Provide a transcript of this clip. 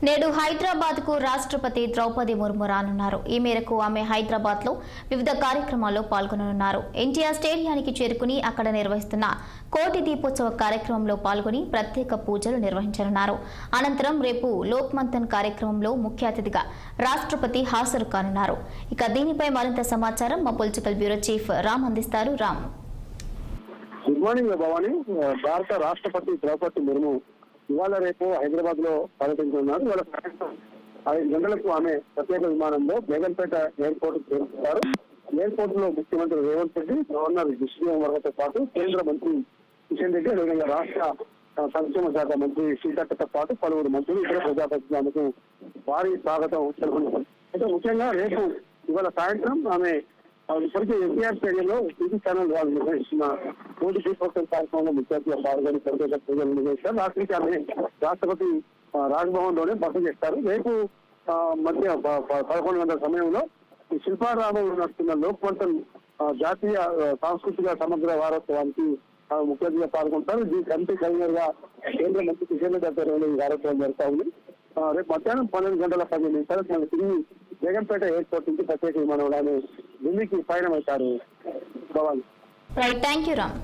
నేడు హైదరాబాద్ కు రాష్ట్రపతి ద్రౌపది ముర్ము రానున్నారు. ఈ మేరకు ఆమె హైదరాబాద్ లో వివిధ కార్యక్రమాల్లో పాల్గొననున్నారు. ఎన్టీఆర్ స్టేడియానికి చేరుకుని అక్కడ నిర్వహిస్తున్న కోటి దీపోత్సవ కార్యక్రమంలో పాల్గొని ప్రత్యేక పూజలు నిర్వహించనున్నారు. అనంతరం రేపు లోక్ మంథన్ కార్యక్రమంలో ముఖ్య అతిథిగా రాష్ట్రపతి హాజరు కానున్నారు. ఇక దీనిపై మరింత సమాచారం మా పొలిటికల్ బ్యూరో చీఫ్ రామ్ అందిస్తారు. రామ్. Good morning Bhavani. భారత రాష్ట్రపతి ద్రౌపది ముర్ము ఇవాళ రేపు హైదరాబాద్ లో పర్యటించనున్నారు. ఇవాళ సాయంత్రం 5 గంటలకు ఆమె ప్రత్యేక విమానంలో బేగంపేట ఎయిర్పోర్ట్ చేరుకుంటారు. ఎయిర్పోర్ట్ లో ముఖ్యమంత్రి రేవంత్ రెడ్డి, గవర్నర్ జిష్ణుదేవ్ వర్మతో పాటు కేంద్ర మంత్రి కిషన్ రెడ్డి, అదేవిధంగా రాష్ట్ర సంక్షేమ శాఖ మంత్రి సీతక్కతో పాటు పలువురు మంత్రులు ఇతర ప్రజాప్రతినిధులకు భారీ స్వాగతం తెలుపుతున్నారు. అయితే ముఖ్యంగా రేపు ఇవాళ సాయంత్రం ఆమె ఇప్పటికే ఎన్టీఆర్ స్టేడియంలో టీవీ ఛానల్ వాళ్ళు నిర్వహిస్తున్న కోటి దీపోత్సవ కార్యక్రమంలో ముఖ్య అతిథిగా పాల్గొని ప్రత్యేక పూజలు నిర్వహిస్తారు. రాత్రికి ఆమె రాష్ట్రపతి రాజ్భవన్ లోనే బస చేస్తారు. రేపు మధ్య 11 గంటల సమయంలో శిల్పారామంలో నడుస్తున్న లోక్ మంథన్ జాతీయ సాంస్కృతిక సమగ్ర వారోత్సవానికి ముఖ్య అతిథిగా పాల్గొంటారు. దీని కమిటీ కన్వీనర్ గా కేంద్ర మంత్రి కిషన్ రెడ్డి ఆధ్వర్యంలో ఈ కార్యక్రమం జరుగుతా ఉంది. రేపు మధ్యాహ్నం 12 గంటల 15 నిమిషాలకు మళ్ళీ తిరిగి బేగంపేట ఎయిర్పోర్ట్ నుంచి ప్రత్యేక విమానంలో ఢిల్లీకి పయనమవుతారు. Right, thank you Ram.